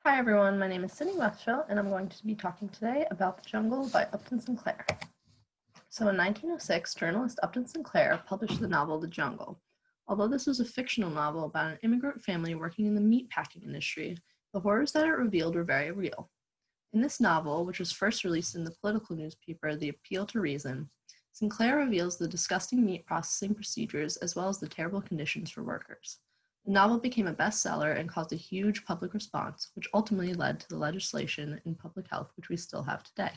Hi everyone, my name is Sydney Westphal and I'm going to be talking today about The Jungle by Upton Sinclair. So in 1906, journalist Upton Sinclair published the novel The Jungle. Although this was a fictional novel about an immigrant family working in the meatpacking industry, the horrors that it revealed were very real. In this novel, which was first released in the political newspaper The Appeal to Reason, Sinclair reveals the disgusting meat processing procedures as well as the terrible conditions for workers. The novel became a bestseller and caused a huge public response, which ultimately led to the legislation in public health which we still have today.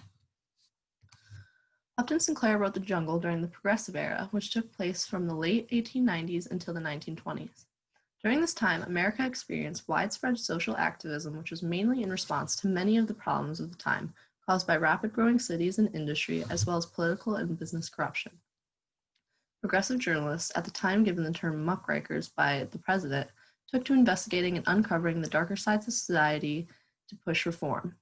Upton Sinclair wrote The Jungle during the Progressive Era, which took place from the late 1890s until the 1920s. During this time, America experienced widespread social activism, which was mainly in response to many of the problems of the time, caused by rapid growing cities and industry, as well as political and business corruption. Progressive journalists, at the time given the term muckrakers by the president, took to investigating and uncovering the darker sides of society to push reform.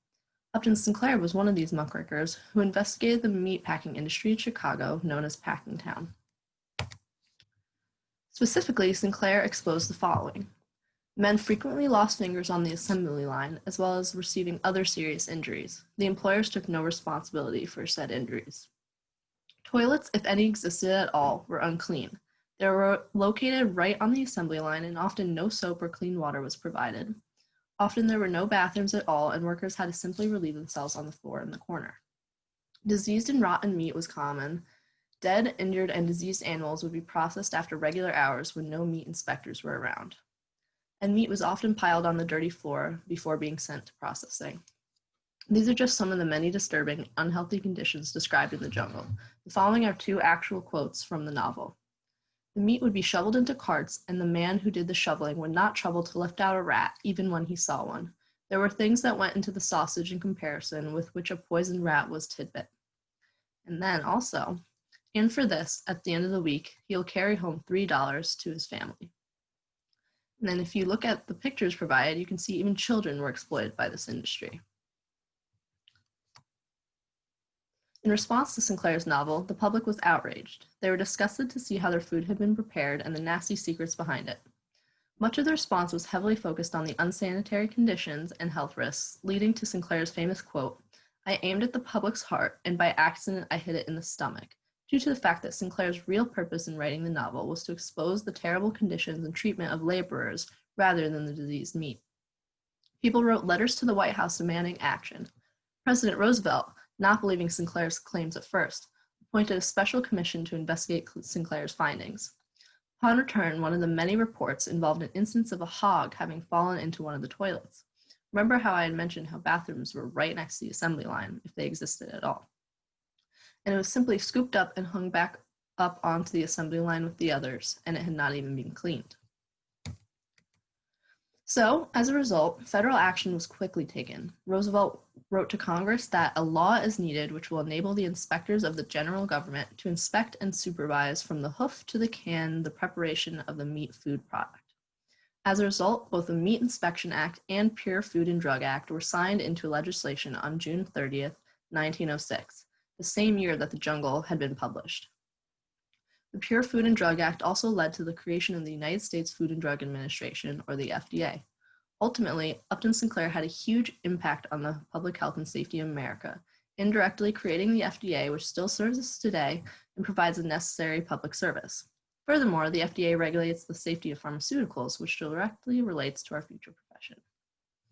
Upton Sinclair was one of these muckrakers who investigated the meatpacking industry in Chicago, known as Packingtown. Specifically, Sinclair exposed the following. Men frequently lost fingers on the assembly line, as well as receiving other serious injuries. The employers took no responsibility for said injuries. Toilets, if any existed at all, were unclean. They were located right on the assembly line, and often no soap or clean water was provided. Often there were no bathrooms at all, and workers had to simply relieve themselves on the floor in the corner. Diseased and rotten meat was common. Dead, injured, and diseased animals would be processed after regular hours when no meat inspectors were around. And meat was often piled on the dirty floor before being sent to processing. These are just some of the many disturbing, unhealthy conditions described in The Jungle. The following are two actual quotes from the novel. The meat would be shoveled into carts, and the man who did the shoveling would not trouble to lift out a rat, even when he saw one. There were things that went into the sausage in comparison with which a poisoned rat was tidbit. And then also, and for this, at the end of the week, he'll carry home $3 to his family. And then if you look at the pictures provided, you can see even children were exploited by this industry. In response to Sinclair's novel, the public was outraged. They were disgusted to see how their food had been prepared and the nasty secrets behind it. Much of the response was heavily focused on the unsanitary conditions and health risks, leading to Sinclair's famous quote, "I aimed at the public's heart, and by accident I hit it in the stomach," due to the fact that Sinclair's real purpose in writing the novel was to expose the terrible conditions and treatment of laborers rather than the diseased meat. People wrote letters to the White House demanding action. President Roosevelt, not believing Sinclair's claims at first, appointed a special commission to investigate Sinclair's findings. Upon return, one of the many reports involved an instance of a hog having fallen into one of the toilets. Remember how I had mentioned how bathrooms were right next to the assembly line, if they existed at all. And it was simply scooped up and hung back up onto the assembly line with the others, and it had not even been cleaned. So, as a result, federal action was quickly taken. Roosevelt wrote to Congress that a law is needed which will enable the inspectors of the general government to inspect and supervise from the hoof to the can the preparation of the meat food product. As a result, both the Meat Inspection Act and Pure Food and Drug Act were signed into legislation on June 30th, 1906, the same year that The Jungle had been published. The Pure Food and Drug Act also led to the creation of the United States Food and Drug Administration, or the FDA. Ultimately, Upton Sinclair had a huge impact on the public health and safety of America, indirectly creating the FDA, which still serves us today and provides a necessary public service. Furthermore, the FDA regulates the safety of pharmaceuticals, which directly relates to our future